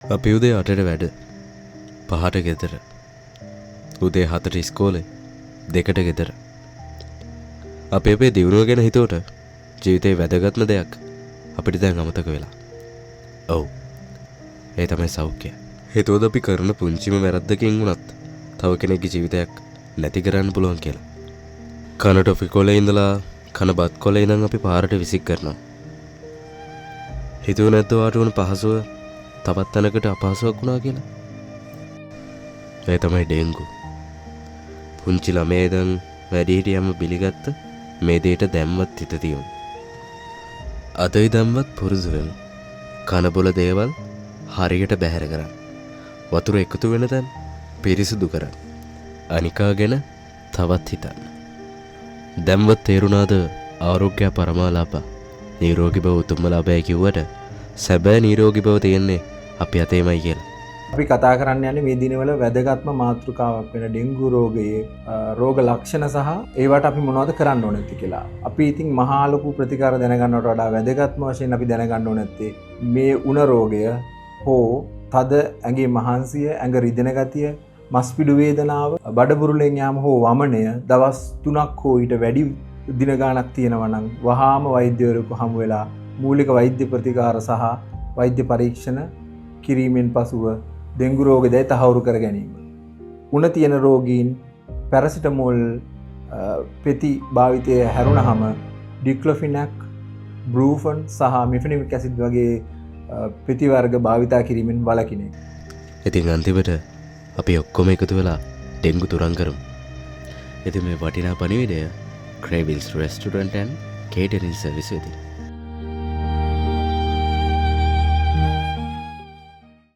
අපි උදේ 8ට වැඩ 5ට ගෙදර උදේ 7ට ඉස්කෝලේ 2ට ගෙදර අපි අපේ දියුණුව ගැන හිතුවට ජීවිතේ වැදගත්ම දෙයක් අපිට දැන් අමතක වෙලා. ඔව්. ඒ තමයි සෞඛ්‍යය. හිතුවද අපි කරන පුංචිම වැරද්දකින් වුණත් තව කෙනෙක්ගේ ජීවිතයක් නැති කරන්න පුළුවන් කියලා. කන ටොෆි කොලේ ඉඳලා කන බත් කොලේ ඉඳන් අපි පාරට විසික් කරනවා. හිතුව නැද්ද වාට වුණ පහසුව තවත් තැනකට අපහසුවක් වුණා කියලා? ඒ තමයි ඩෙන්ගු. පුංචි ළමයා ඉඳන් වැඩිහිටියම පිළිගත්ත මේ දෙයට දැම්මත් හිත තියමු. අද ඉඳන්වත් පුරුදු වෙමු. කන බොල දේවල් හරියට බැහැර කරන්න. වතුර එකතු වෙන තැන් පිරිසිදු කරන්න. අනිකා ගැන තවත් හිතන්න. දැන්වත් තේරුණාද ආරෝග්‍ය පරමාලාභ නිරෝගී බව උතුම්ම ලාභය කිව්වට සැබෑ නිරෝගී බව තියෙන්නේ අපි අතේමයි කියලා. අපි කතා කරන්න යන්නේ මේ දිනවල වැදගත්ම මාතෘකාවක් වෙන ඩෙන්ගු රෝගයේ රෝග ලක්ෂණ සහ ඒවට අපි මොනවද කරන්න ඕන නැති කියලා. අපි ඉතින් මහා ලොකු ප්‍රතිකාර දැනගන්නවට වඩා වැදගත්ම වශයෙන් අපි දැනගන්න ඕන නැත්තේ මේ උණ රෝගය හෝ තද ඇඟේ මහන්සිය, ඇඟ රිදෙන ගතිය, මස්පිඩු වේදනාව, බඩබුරුලෙන් යාම හෝ වමනය දවස් 3ක් හෝ ඊට වැඩි දින ගාණක් තියෙනවා නම් වහාම වෛද්‍යවරයෙකු හමු වෙලා මූලික වෛද්‍ය ප්‍රතිකාර සහ වෛද්‍ය පරීක්ෂණ කිරීමෙන් පසුව ඩෙන්ගු රෝගය දැයි තහවුරු කර ගැනීම. උණ තියෙන රෝගීන් පැරසිටමෝල් පෙති භාවිතය හැරුණහම ඩික්ලොෆිනැක්, බෲෆන් සහ මිෆෙනිමික් ඇසිඩ් වගේ පෙති වර්ග භාවිතා කිරීමෙන් වළකින එක. ඉතින් අන්තිමට අපි ඔක්කොම එකතු වෙලා ඩෙන්ගු තුරන් කරමු. ඉතින් මේ වටිනා පණිවිඩය ක්‍රේවිල්ස් රෙස්ටොරන්ට් ඇන්ඩ් කේටරින් සර්විස් වෙතින්